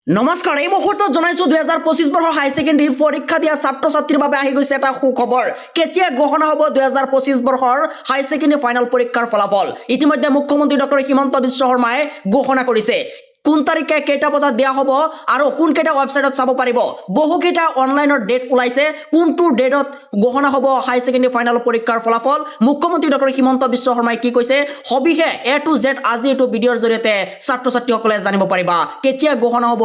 নমস্কাৰ এই মুহূৰ্তত জনাইছো 2025 বৰ্ষৰ হাই সেকেন্ডাৰী পৰীক্ষা দিয়া ছাত্ৰ ছাত্ৰীৰ বাবে আহি গৈছে এটা সুখবৰ কেতিয়া ঘোষণা হ'ব 2025 বৰ্ষৰ হাই সেকেন্ডাৰী ফাইনেল পৰীক্ষাৰ ফলাফল ইতিমধ্যে মুখ্যমন্ত্ৰী ডক্টৰ হিমন্ত বিশ্ব শৰ্মাই ঘোষণা কৰিছে কোন তাৰিখে কেইটা বজাত দিয়া হ'ব আৰু কোন কেইটা ওয়েবসাইটত চাব পাৰিব বহুকেইটা অনলাইনৰ ডেট ওলাইছে কোনটো ডেটত ঘোষণা হ'ব হাই সেকেন্ডাৰী ফাইনেল পৰীক্ষাৰ ফলাফল মুখ্যমন্ত্ৰী ডক্টৰ হিমন্ত বিশ্ব শৰ্মাই কি কৈছে সবিহে এ টু জেড আজি এইটো ভিডিঅ'ৰ জৰিয়তে ছাত্ৰ ছাত্ৰীসকলে জানিব পাৰিবা কেতিয়া ঘোষণা হ'ব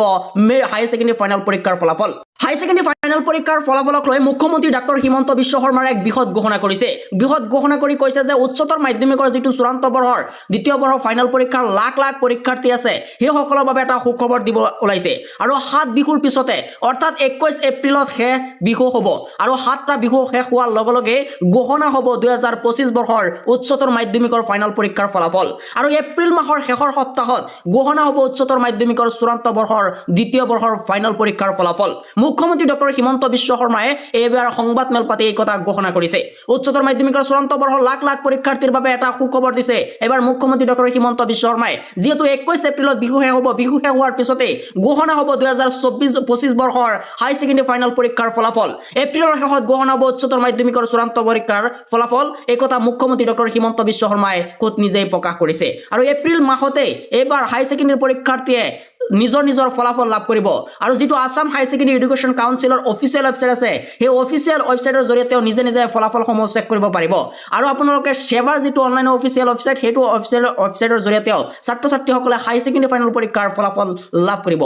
হাই সেকেন্ডাৰী ফাইনেল পৰীক্ষাৰ ফলাফল হাই সেকেন্ডাৰী ফাইনেল পৰীক্ষাৰ ফলাফলক লৈ মুখ্যমন্ত্ৰী ডক্টৰ হিমন্ত বিশ্ব শৰ্মাৰ এক বৃহৎ ঘোষণা কৰিছে বৃহৎ ঘোষণা কৰি কৈছে যে উচ্চতৰ মাধ্যমিকৰ যেটো চূড়ান্ত বৰ্ষৰ দ্বিতীয় বৰ্ষৰ ফাইনেল পৰীক্ষাৰ লাখ লাখ পৰীক্ষাৰ্থী আছে সেই সকলৰ বাবে এটা সুখবৰ দিব ওলাইছে আৰু 7 বিহুৰ পিছতে অৰ্থাৎ 21 এপ্ৰিলত শেষ বিহু হ'ব আৰু 7টা বিহু শেষ হোৱাৰ লগে লগে ঘোষণা হ'ব 2025 বৰ্ষৰ উচ্চতৰ মাধ্যমিকৰ ফাইনেল পৰীক্ষাৰ ফলাফল আৰু এপ্ৰিল মাহৰ শেষৰ সপ্তাহত ঘোষণা হ'ব উচ্চতৰ মাধ্যমিকৰ চূড়ান্ত বৰ্ষৰ দ্বিতীয় বৰ্ষৰ ফাইনেল পৰীক্ষাৰ ফলাফল মুখ্যমন্ত্ৰী ডক্টৰ হিমন্ত বিশ্ব শৰ্মাই এইবাৰ সংবাদ মেল পাতি এই কথা ঘোষণা কৰিছে উচ্চতৰ মাধ্যমিকৰ চূড়ান্ত বৰ্ষৰ লাখ লাখ পৰীক্ষাৰ্থীৰ বাবে এটা সুখবৰ দিছে এবাৰ মুখ্যমন্ত্ৰী ডক্টৰ হিমন্ত বিশ্ব শৰ্মাই যেহেতু 21 এপ্ৰিলত বিহু শেষ হ'ব বিহু শেষ হোৱাৰ পিছতে ঘোষণা হ'ব 2024-25 বৰ্ষৰ হাই সেকেন্ডাৰী ফাইনেল পৰীক্ষাৰ ফলাফল এপ্ৰিলৰ শেষত ঘোষণা হ'ব উচ্চতৰ মাধ্যমিকৰ চূড়ান্ত পৰীক্ষাৰ ফলাফল এই কথা মুখ্যমন্ত্ৰী ডক্টৰ হিমন্ত বিশ্ব শৰ্মাই কোট নিজেই প্ৰকাশ কৰিছে আৰু এপ্ৰিল মাহতে এইবাৰ হাই সেকেন্ডাৰী পৰীক্ষাৰ্থীয়ে নিজৰ ফলাফল লাভ কৰিব আৰু যেটো আসাম হাই সেকেন্ডাৰী এডুকেশ্যন কাউন্সিলৰ অফিচিয়েল ওয়েবসাইট আছে সেই অফিচিয়েল ওয়েবসাইটৰ জৰিয়তে নিজে ফলাফলসমূহ চেক কৰিব পাৰিব আৰু আপোনালোকে সেৱাৰ যেটো অনলাইন অফিচিয়েল ওয়েবসাইট হেতু অফিচিয়েল ওয়েবসাইটৰ জৰিয়তে ছাত্ৰ ছাত্ৰীসকলে হাই সেকেন্ডাৰী ফাইনেল পৰীক্ষাৰ ফলাফল লাভ কৰিব